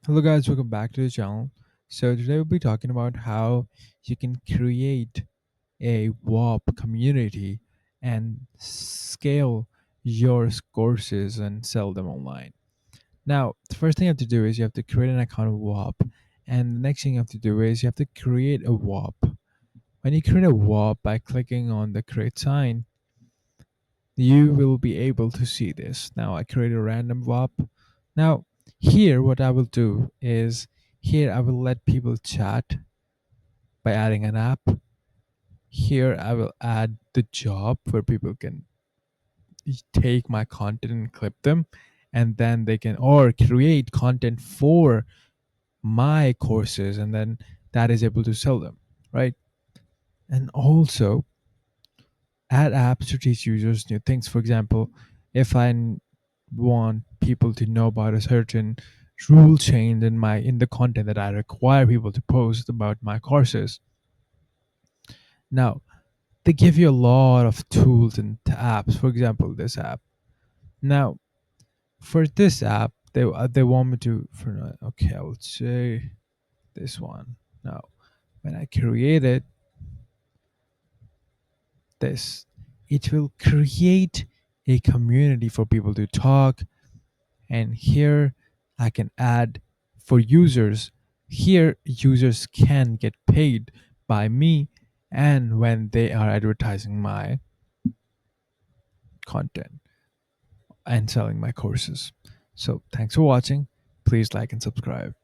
Hello, guys, welcome back to the channel. So, today we'll be talking about how you can create a Whop community and scale your courses and sell them online. Now, the first thing you have to do is you have to create an account of Whop, and the next thing you have to do is you have to create a Whop. When you create a Whop by clicking on the create sign, you will be able to see this. Now I create a random WAP. Now here what I will do is here I will let people chat by adding an app. Here I will add the job where people can take my content and clip them, and then they can or create content for my courses, and then that is able to sell them, right? And also add apps to teach users new things. For example, if want people to know about a certain rule change in the content that I require people to post about my courses. Now, they give you a lot of tools and apps. For example, this app. Now, for this app, they want me to for okay, I would say this one. Now, when I create this, it will create a community for people to talk, and here I can add for users. Here users can get paid by me and when they are advertising my content and selling my courses. So thanks for watching. Please like and subscribe.